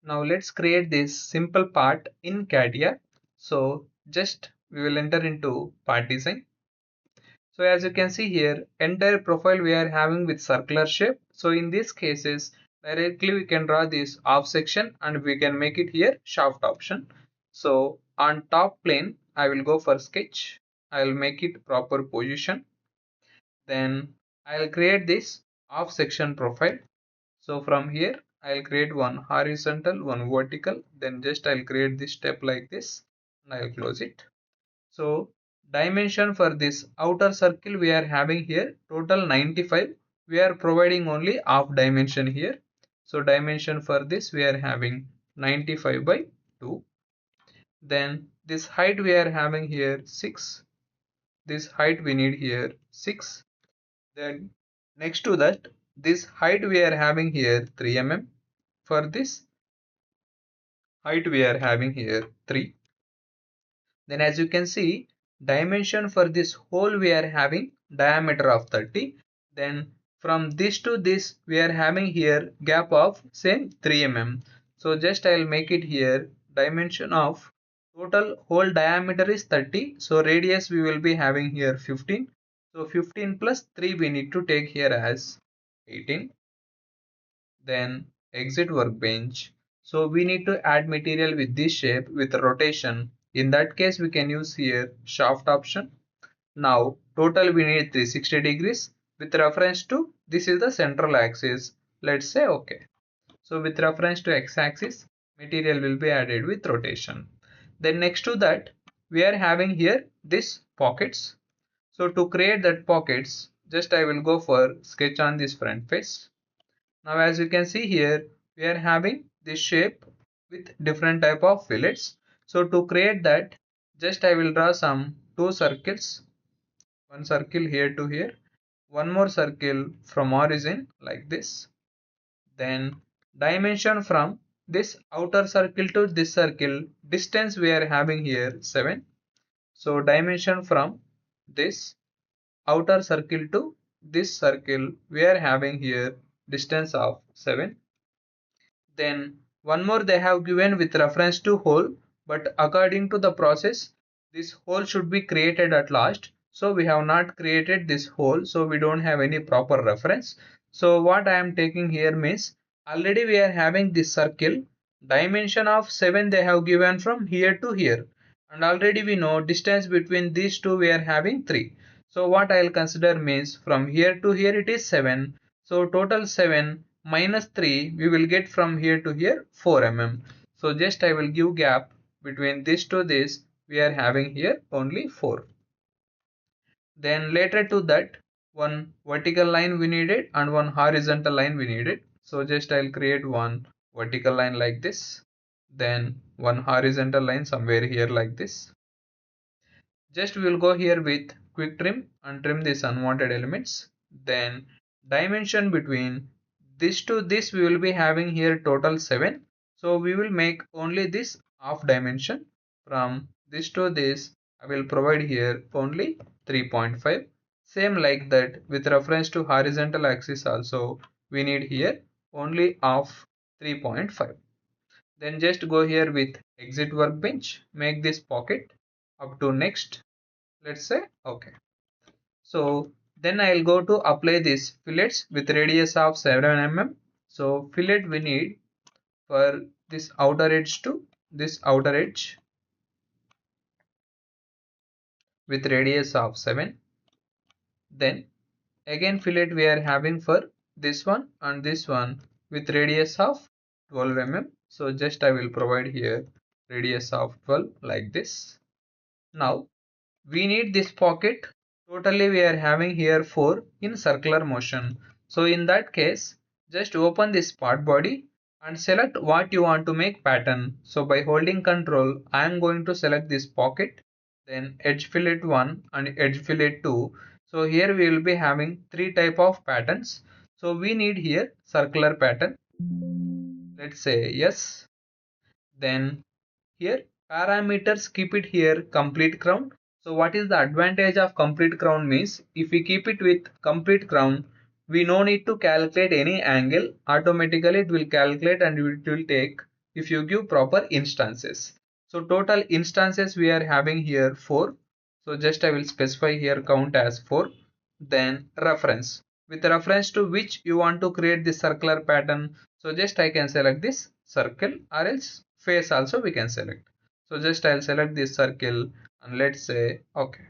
Now let's create this simple part in CATIA. So just we will enter into part design. So as you can see here, entire profile we are having with circular shape. So in these cases, directly we can draw this off section and we can make it here shaft option. So on top plane, I will go for sketch. I will make it proper position. Then I'll create this off section profile. So from here, I'll create one horizontal, one vertical. Then just I'll create this step like this and I'll close it. So dimension for this outer circle we are having here total 95. We are providing only half dimension here. So dimension for this we are having 95 by 2. Then this height we are having here 6. This height we need here 6. Then next to that, this height we are having here 3 mm. For this height we are having here 3. Then as you can see, dimension for this hole we are having diameter of 30. Then from this to this we are having here gap of same 3 mm. So just I will make it here dimension of total hole diameter is 30. So radius we will be having here 15. So 15 plus 3 we need to take here as 18. Then exit workbench. So we need to add material with this shape with rotation. In that case we can use here shaft option. Now total we need 360 degrees with reference to this is the central axis. Let's say OK. So with reference to x-axis material will be added with rotation. Then next to that we are having here this pockets. So to create that pockets, just I will go for sketch on this front face. Now as you can see here, we are having this shape with different type of fillets. So to create that, just I will draw some two circles. One circle here to here. One more circle from origin like this. Then dimension from this outer circle to this circle, distance we are having here 7. So dimension from this outer circle to this circle we are having here distance of 7. Then one more they have given with reference to hole, but according to the process this hole should be created at last. So we have not created this hole, so we don't have any proper reference. So what I am taking here means already we are having this circle dimension of 7 they have given from here to here, and already we know distance between these two we are having 3. So what I will consider means from here to here it is 7. So total 7 minus 3 we will get from here to here 4 mm. So just I will give gap between this to this we are having here only 4. Then later to that one vertical line we needed and one horizontal line we needed. So just I'll create one vertical line like this, then one horizontal line somewhere here like this. Just we will go here with quick trim and trim these unwanted elements. Then dimension between this to this we will be having here total 7. So we will make only this half dimension. From this to this I will provide here only 3.5. Same like that with reference to horizontal axis also we need here only half 3.5. Then just go here with exit workbench, make this pocket up to next. Let's say OK. So then I'll go to apply this fillets with radius of 7 mm. So fillet we need for this outer edge to this outer edge with radius of 7. Then again fillet we are having for this one and this one with radius of 12 mm. So just I will provide here radius of 12 like this. Now we need this pocket. Totally we are having here 4 in circular motion. So in that case just open this part body and select what you want to make pattern. So by holding control I am going to select this pocket, then edge fillet 1 and edge fillet 2. So here we will be having 3 type of patterns. So we need here circular pattern. Let's say yes. Then here parameters keep it here complete crown. So what is the advantage of complete crown means if we keep it with complete crown we no need to calculate any angle, automatically it will calculate and it will take if you give proper instances. So total instances we are having here 4. So just I will specify here count as 4. Then reference, with reference to which you want to create this circular pattern. So just I can select this circle, or else face also we can select. So just I'll select this circle and let's say okay.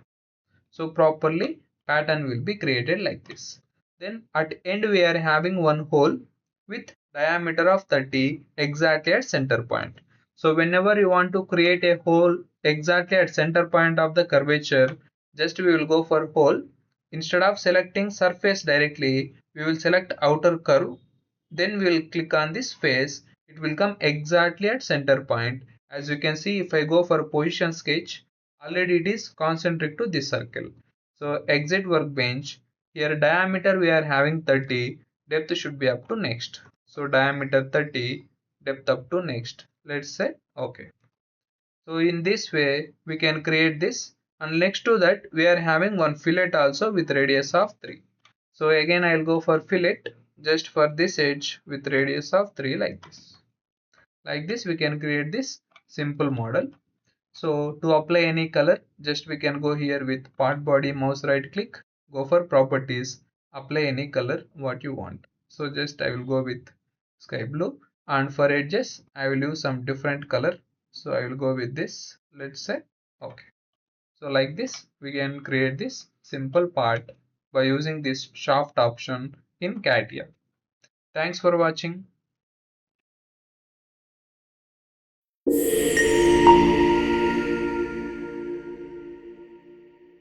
So properly pattern will be created like this. Then at end we are having one hole with diameter of 30 exactly at center point. So whenever you want to create a hole exactly at center point of the curvature, just we will go for hole. Instead of selecting surface directly, we will select outer curve. Then we will click on this face. It will come exactly at center point. As you can see, if I go for position sketch, already it is concentric to this circle. So exit workbench. Here diameter we are having 30, depth should be up to next. So diameter 30, depth up to next. Let's say okay. So in this way we can create this, and next to that we are having one fillet also with radius of 3. So again I'll go for fillet just for this edge with radius of 3 like this. Like this we can create this simple model. So to apply any color, just we can go here with part body, mouse right click, go for properties, apply any color what you want. So just I will go with sky blue, and for edges I will use some different color. So I will go with this, let's say okay. So like this we can create this simple part by using this shaft option in CATIA. Thanks for watching.